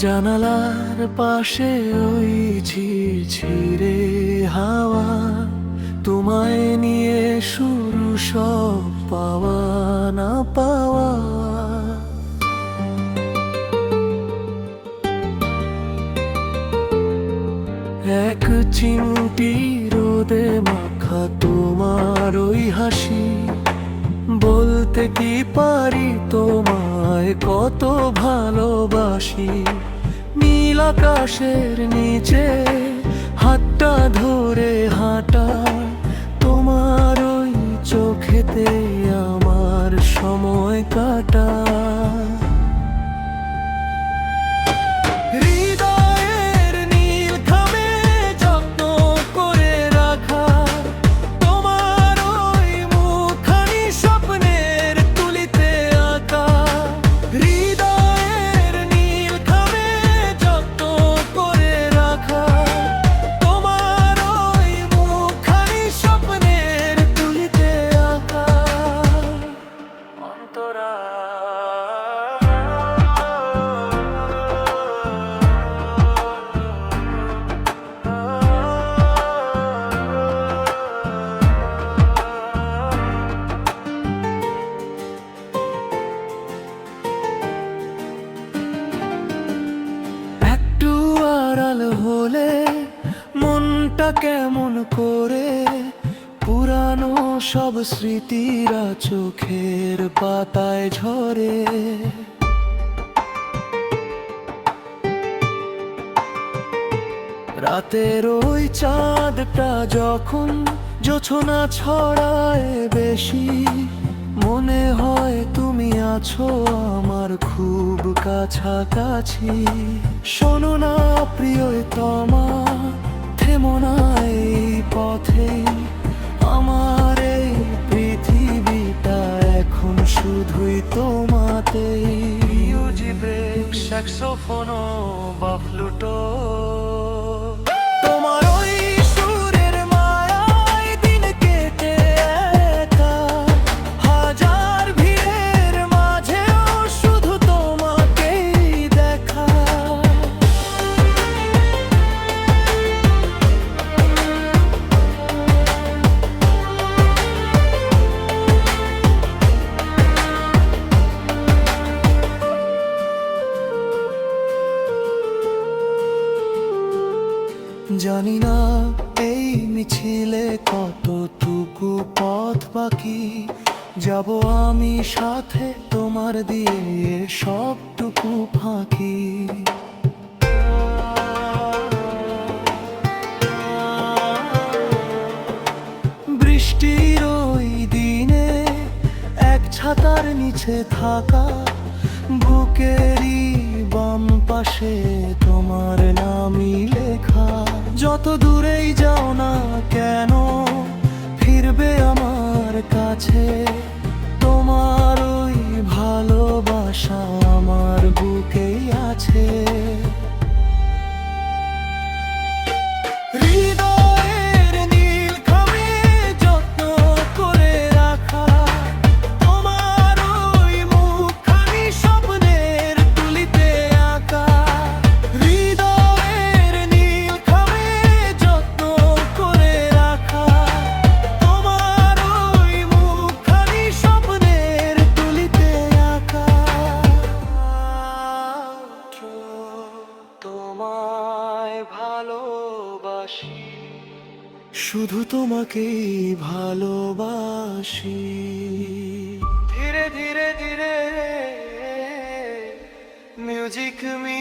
জানালার পাশে ওই ঝিরঝিরে হাওয়া, তোমায় নিয়ে শুরু সব পাওয়া না পাওয়া। এক চিমটি রোদে মাখা তোমার ওই হাসি, বলতে কি পারি তোমায় কত ভালোবাসি। নীল আকাশের নিচে হাতটা ধরে হাঁটা, তোমার ওই চোখেতে আমার সময় কাটা। হৃদয়ের নীল খামে যত্ন করে রাখা তোমার ওই মুখখানি স্বপ্নের তুলিতে আঁকা। হৃদয়ের নীল খামে যত্ন করে রাখা তোমার ওই মুখখানি স্বপ্নের তুলিতে আঁকা। অন্তরা একটু আড়াল হলে মনটা কেমন করে, পুরানো সব স্মৃতিরা চোখের পাতায় ঝরে। রাতের ওই চাঁদটা যখন জোছনা ছড়ায় বেশি, মনে হয় তুমি আছো আমার খুব কাছাকাছি। শোনো না প্রিয়তমা, থেমো না এই পথে, আমার এই পৃথিবীটা এখন শুধুই তোমাতেই। মিউজিক ব্রেক, স্যাক্সোফোনো বা ফ্লুটো, তোমার ওই সুরের মায়ায় দিন কেটে একা। হাজার ভিড়ের মাঝেও শুধু তোমাকেই দেখা। জানি না এই মিছিলে কতটুকু পথ বাকি, যাব আমি সাথে তোমার দিয়ে সবটুকু ফাঁকি। বৃষ্টির ওই দিনে এক ছাতার নিচে থাকা, বুকেরই বাম পাশে তোমার নামই লেখা। যত দূরেই যাও না কেন ফিরবে আমার কাছে, তোমার ওই ভালোবাসা আমার বুকেই আছে। হৃদয়ের নীল খামে যত্ন করে রাখা তোমার ওই মুখখানি স্বপ্নের তুলিতে আঁকা। হৃদয়ের নীল খামে যত্ন করে রাখা তোমার ওই মুখখানি স্বপ্নের তুলিতে আঁকা। তোমায় ভালোবাসি, শুধু তোমাকেই ভালোবাসি। ধীরে ধীরে ধীরে মিউজিক মি